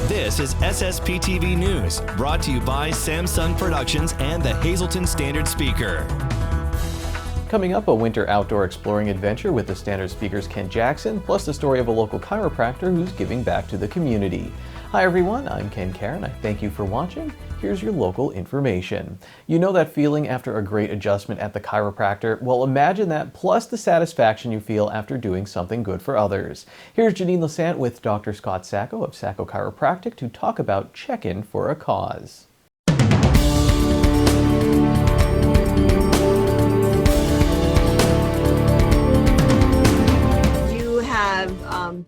This is SSPTV News, brought to you by Samsung Productions and the Hazleton Standard Speaker. Coming up, a winter outdoor exploring adventure with the Standard Speaker's Ken Jackson, plus the story of a local chiropractor who's giving back to the community. Hi everyone, I'm Ken Karen. I thank you for watching. Here's your local information. You know that feeling after a great adjustment at the chiropractor? Well, imagine that plus the satisfaction you feel after doing something good for others. Here's Janine Lasant with Dr. Scott Sacco of Sacco Chiropractic to talk about Check-In for a Cause.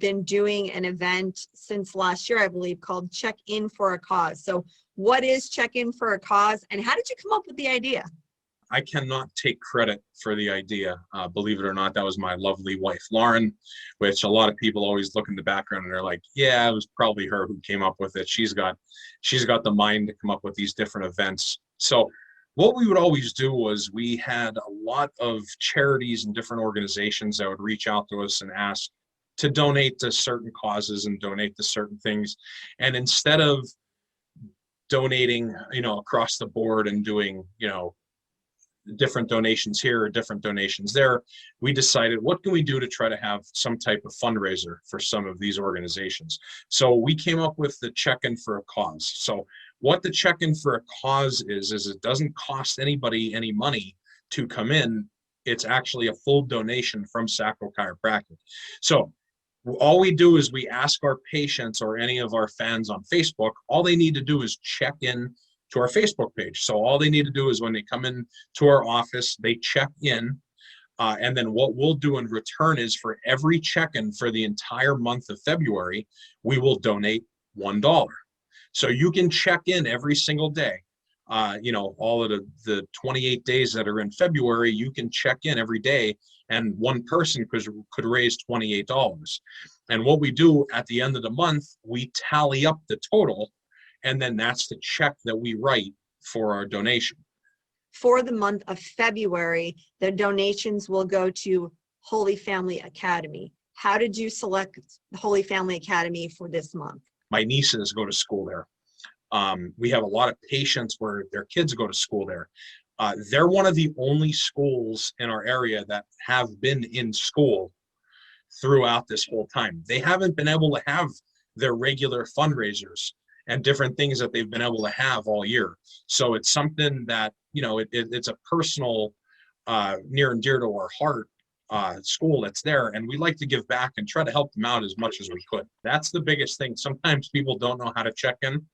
Been doing an event since last year, I believe, called Check-In for a Cause. So what is Check-In for a Cause, and how did you come up with the idea? I cannot take credit for the idea. Believe it or not, that was my lovely wife, Lauren, which a lot of people always look in the background and they're like, yeah, it was probably her who came up with it. She's got the mind to come up with these different events. So what we would always do was we had a lot of charities and different organizations that would reach out to us and ask to donate to certain causes and donate to certain things. And instead of donating, across the board and doing, different donations here or different donations there, we decided, what can we do to try to have some type of fundraiser for some of these organizations? So we came up with the Check-In for a Cause. So what the Check-In for a Cause is it doesn't cost anybody any money to come in. It's actually a full donation from Sacco Chiropractic. So all we do is we ask our patients or any of our fans on Facebook, all they need to do is check in to our Facebook page. So all they need to do is when they come in to our office, they check in. And then what we'll do in return is for every check-in for the entire month of February, we will donate $1. So you can check in every single day. All of the 28 days that are in February, you can check in every day, and one person could raise $28. And what we do at the end of the month, we tally up the total, and then that's the check that we write for our donation. For the month of February, the donations will go to Holy Family Academy. How did you select Holy Family Academy for this month? My nieces go to school there. We have a lot of patients where their kids go to school there. They're one of the only schools in our area that have been in school throughout this whole time. They haven't been able to have their regular fundraisers and different things that they've been able to have all year. So it's something that, it's a personal, near and dear to our heart school that's there, and we like to give back and try to help them out as much as we could. That's the biggest thing. Sometimes people don't know how to check in.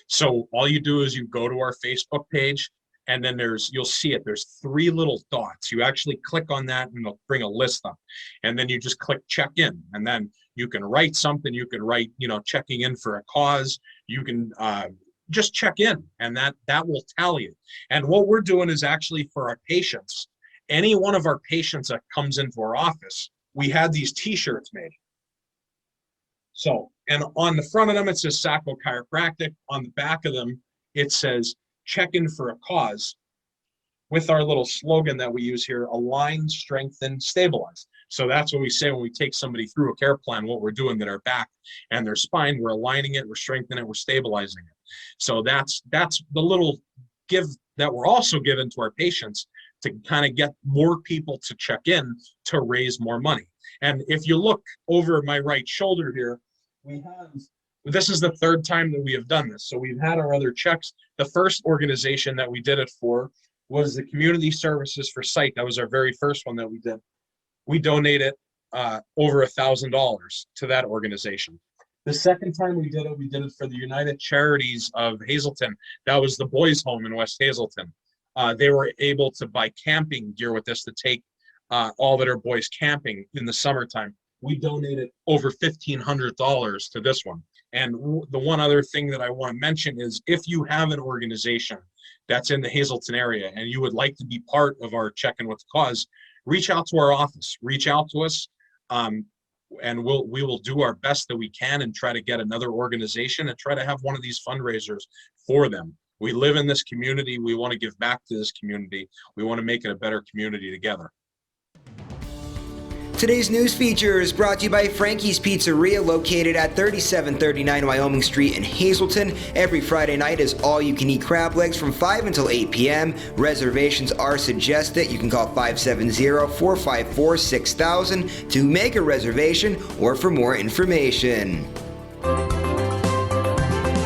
So all you do is you go to our Facebook page, and then you'll see it. There's 3 little dots. You actually click on that and it'll bring a list up. And then you just click check in, and then you can write something. You can write, checking in for a cause. You can just check in, and that will tally it. And what we're doing is actually for our patients, any one of our patients that comes into our office, we had these t-shirts made. So, and on the front of them, it says Sacco Chiropractic. On the back of them, it says Check-In for a Cause, with our little slogan that we use here, align, strengthen, stabilize. So that's what we say when we take somebody through a care plan, what we're doing to their back and their spine, we're aligning it, we're strengthening it, we're stabilizing it. So that's the little give that we're also giving to our patients to kind of get more people to check in to raise more money. And if you look over my right shoulder here, this is the 3rd time that we have done this. So we've had our other checks. The first organization that we did it for was the Community Services for Sight. That was our very first one that we did. We donated over $1,000 to that organization. The second time we did it for the United Charities of Hazleton. That was the boys' home in West Hazleton. They were able to buy camping gear with us to take all of their boys camping in the summertime. We donated over $1,500 to this one. And the one other thing that I want to mention is, if you have an organization that's in the Hazleton area and you would like to be part of our Check-In with the Cause, reach out to our office, reach out to us, and we will do our best that we can and try to get another organization and try to have one of these fundraisers for them. We live in this community. We want to give back to this community. We want to make it a better community together. Today's news feature is brought to you by Frankie's Pizzeria, located at 3739 Wyoming Street in Hazleton. Every Friday night is all-you-can-eat crab legs from 5 until 8 p.m. Reservations are suggested. You can call 570-454-6000 to make a reservation or for more information.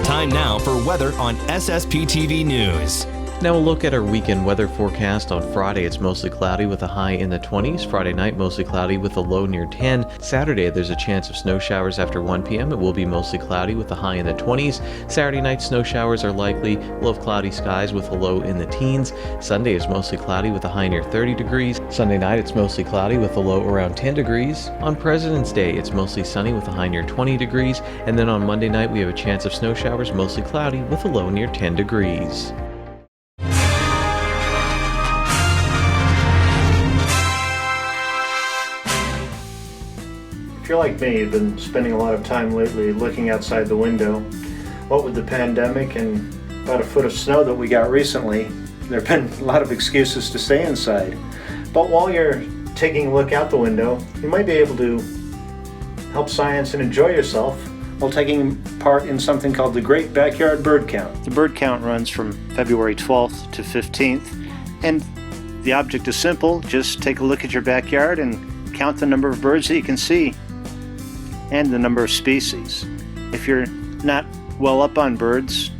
Time now for weather on SSPTV News. Now we'll look at our weekend weather forecast. On Friday, it's mostly cloudy with a high in the 20s. Friday night, mostly cloudy with a low near 10. Saturday, there's a chance of snow showers after 1 p.m. It will be mostly cloudy with a high in the 20s. Saturday night, snow showers are likely. We'll have cloudy skies with a low in the teens. Sunday is mostly cloudy with a high near 30 degrees. Sunday night, it's mostly cloudy with a low around 10 degrees. On President's Day, it's mostly sunny with a high near 20 degrees. And then on Monday night, we have a chance of snow showers, mostly cloudy with a low near 10 degrees. If you're like me, you've been spending a lot of time lately looking outside the window. What with the pandemic and about a foot of snow that we got recently, there have been a lot of excuses to stay inside. But while you're taking a look out the window, you might be able to help science and enjoy yourself while taking part in something called the Great Backyard Bird Count. The bird count runs from February 12th to 15th, and the object is simple. Just take a look at your backyard and count the number of birds that you can see and the number of species. If you're not well up on birds,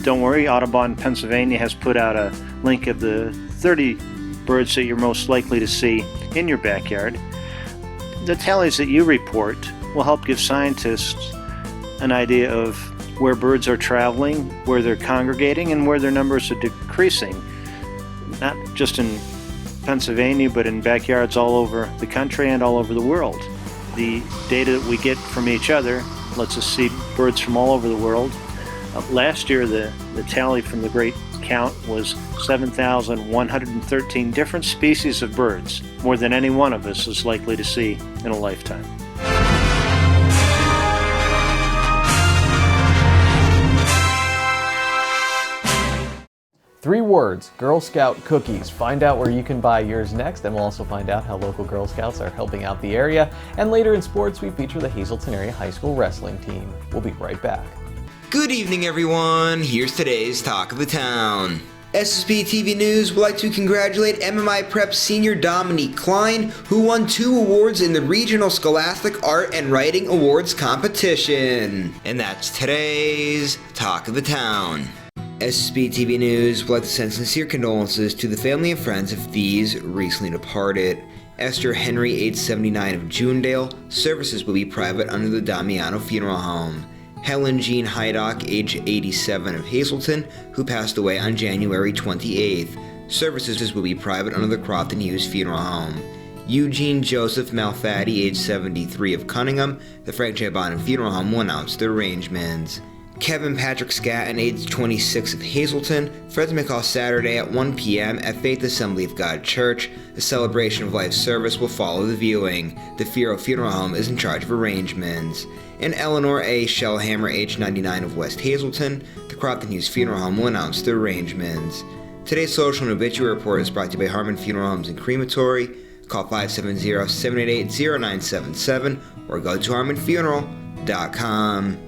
don't worry. Audubon, Pennsylvania has put out a link of the 30 birds that you're most likely to see in your backyard. The tallies that you report will help give scientists an idea of where birds are traveling, where they're congregating, and where their numbers are decreasing. Not just in Pennsylvania, but in backyards all over the country and all over the world. The data that we get from each other lets us see birds from all over the world. Last year, the tally from the Great Count was 7,113 different species of birds, more than any one of us is likely to see in a lifetime. 3 words, Girl Scout cookies. Find out where you can buy yours next, and we'll also find out how local Girl Scouts are helping out the area. And later in sports, we feature the Hazleton Area High School wrestling team. We'll be right back. Good evening, everyone. Here's today's Talk of the Town. SSPTV News would like to congratulate MMI Prep senior Dominique Klein, who won 2 awards in the Regional Scholastic Art and Writing Awards competition. And that's today's Talk of the Town. SSPTV News would like to send sincere condolences to the family and friends of these recently departed. Esther Henry, age 79 of Junedale. Services will be private under the Damiano Funeral Home. Helen Jean Hydock, age 87 of Hazleton, who passed away on January 28th. Services will be private under the Crofton Hughes Funeral Home. Eugene Joseph Malfatti, age 73 of Cunningham. The Frank J. Bonham Funeral Home will announce the arrangements. Kevin Patrick Scatton, age 26 of Hazleton. Friends may call Saturday at 1 p.m. at Faith Assembly of God Church. A celebration of life service will follow the viewing. The Firo Funeral Home is in charge of arrangements. And Eleanor A. Shellhammer, age 99 of West Hazleton. The Crofton Hughes Funeral Home will announce the arrangements. Today's social and obituary report is brought to you by Harmon Funeral Homes and Crematory. Call 570-788-0977 or go to harmonfuneral.com.